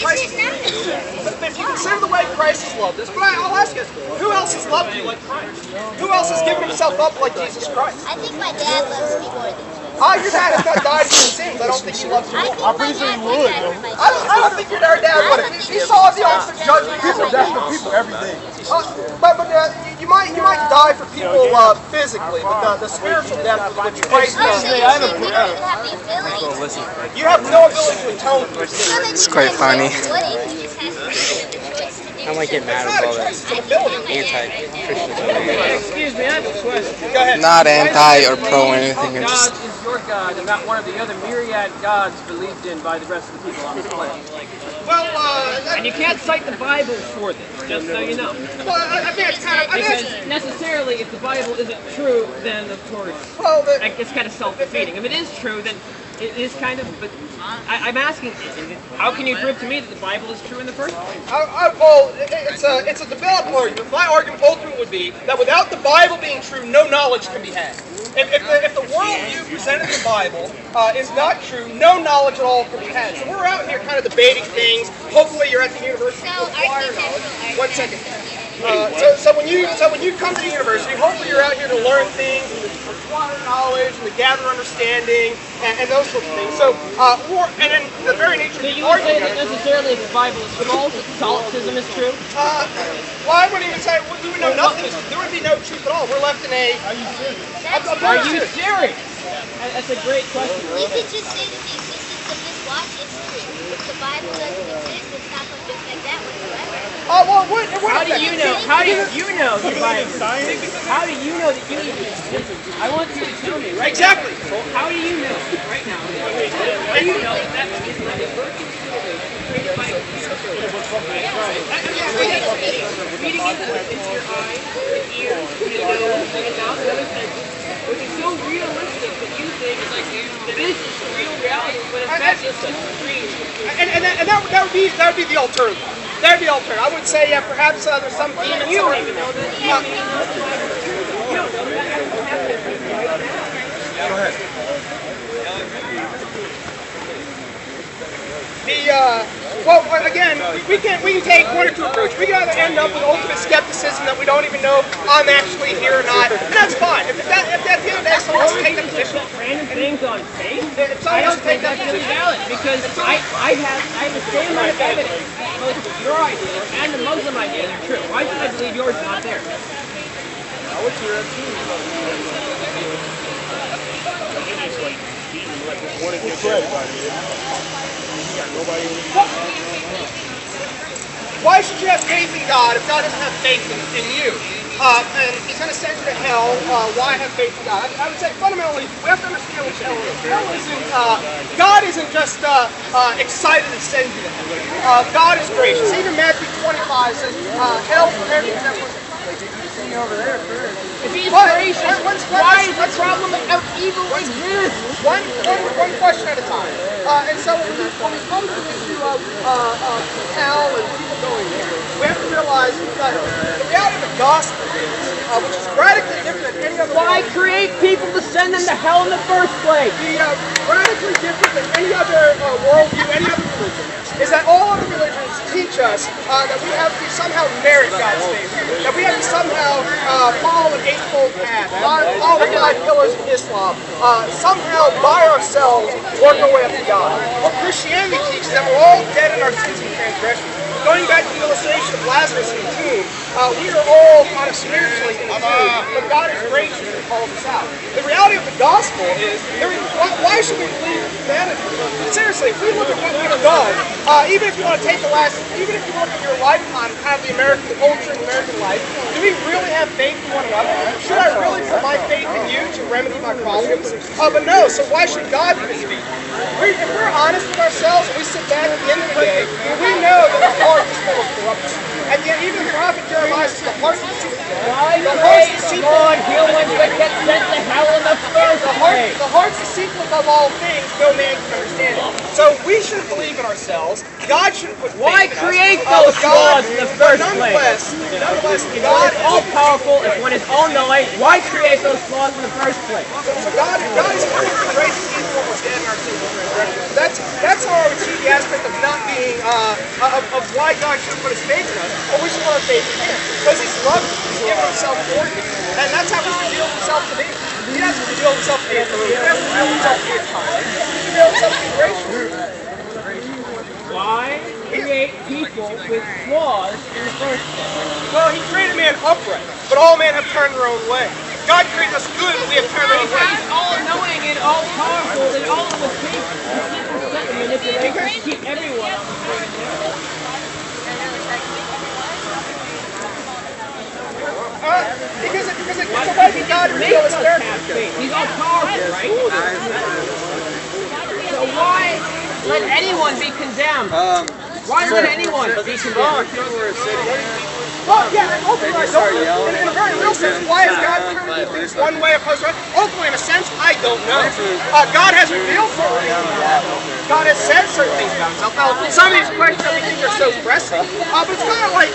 Christ is if you consider the way Christ has loved us, but I'll ask you, who else has loved you like Christ? Who else has given himself up like Jesus Christ? I think my dad loves me more than Jesus. Your dad has not died for your sins. I don't think he loves you more. I'm pretty sure he would. I don't think your dad would. He saw the ultimate judgment. People die for people every day. But you might die for people physically, but the spiritual death which Christ does. You have no ability to atone for your sins. It's quite funny. I might get mad at all that anti-Christian. Excuse me, I have a question. Go ahead. Not anti or pro or anything. God is your God and not one of the other myriad gods believed in by the rest of the people on this planet. Well, And you can't cite the Bible for this, just so you know. well, I think it's kind of. Because necessarily, if the Bible isn't true, then of course, Well, it's kind of self-defeating. If it is true, then it is kind of, but I'm asking, how can you prove to me that the Bible is true in the first place? well, it's a developed argument. My argument ultimately would be that without the Bible being true, no knowledge can be had. If the worldview presented in the Bible is not true, no knowledge at all can be had. So we're out here kind of debating things. Hopefully you're at the university to acquire knowledge. 1 second. So when you come to the university, hopefully you're out here to learn things, and to acquire knowledge, and to gather understanding, and those sorts of things. So, and then the very nature of So the you would say argument. that necessarily if the Bible is false, that Catholicism is true? Well, I wouldn't even say we would know nothing. There would be no truth at all. We're left in a. Are you serious? That's a great question. We could just say that the existence of this watch is true. If the Bible doesn't exist, it's not going to affect that whatsoever. Well, it would How do you know? How do you know the Bible? How do you know that you exist? I want you to tell me right Exactly. now. How do you know right now? How do you know that is not a virgin created by God? Reading into your eyes, your ears, your nose, and mouth, and other senses, which is so realistic that you think that this is real reality, but in fact it's just a dream. And that would be the alternative. That would be the alternative. I would say, yeah, perhaps there's some demon. You don't even know that. Go ahead. Well, again, we can take one or two approaches. We can either end up with ultimate skepticism that we don't even know I'm actually here or not, and that's fine. If at the end of the day someone wants to take that position, Random things on faith? if I someone don't wants to take think that that's really position, valid because I have the same amount of evidence. Both your idea and the Muslim idea are true. Why should I believe yours is not there? why should you have faith in God if God doesn't have faith in you? And he's going to send you to hell. Why have faith in God? I would say fundamentally, we have to understand what hell is. Hell isn't, God isn't just excited to send you to hell. God is gracious. Even Matthew 25 says, hell prepared for them. If he's gracious, why is the problem of evil exist? One question at a time. And so when we come to the issue of hell and people going there, we have to realize that the reality of the gospel is, which is radically different than any other. Why create people to send them to hell in the first place? The radically different than any other worldview, any other religion, is that all other religions teach us that we have to somehow merit God's favor, that we have to somehow follow an eightfold path, follow the 5 pillars of Islam, somehow by ourselves work our way up to God. What Christianity teaches that we're all dead in our sins and transgressions. Going back to the illustration of Lazarus in the tomb, we are all kind of spiritually in the tomb, but God is gracious and calls us out. The reality of the gospel is, why should we believe in humanity? Seriously, if we look at what we've done, even if you want to take even if you look at your lifetime, kind of the American culture and American life, do we really have faith in one another? Should I really put my faith in you to remedy my problems? But no, so why should God even speak? If we're honest with ourselves and we sit back at the end of the day, we know that our heart is full of corruption. And yet even the prophet Jeremiah says the heart is deceitful. Why praise the Lord, you ones that get sent to hell in the first place? The heart's deceitful above all things, no man can understand it. So we shouldn't believe in ourselves. God shouldn't put faith Why in us. create those flaws in the first place? Nonetheless, If God one is all-powerful, if one is all-knowing, why create those flaws in the first place? So God is perfectly gracious and was dead in our sins and transgressions. That's how I would see the aspect of not being, of why God should put his faith in us, or we should put our faith in him. Because he's loved us, he's given himself for you. And that's how he's revealed himself to me. He doesn't reveal himself to me in the room. He doesn't reveal himself to me in time. He reveals himself to be gracious. Why create people with flaws in the first place? Well, he created man upright, but all men have turned their own way. God created us good, but we have turned our own way. He's all-knowing and all-powerful and all of us take manipulation to keep everyone on the straight and narrow. Because it's a way that God reveals his character. He's all-powerful, right? So why let anyone be condemned? Why let anyone be condemned? Well, yeah, ultimately, in a very real sense, why has God turned things one way opposed to another? Ultimately, in a sense, I don't know. God has revealed certain things about himself. God has said certain things about himself. Now, some of these questions we think are so pressing, but it's kind of like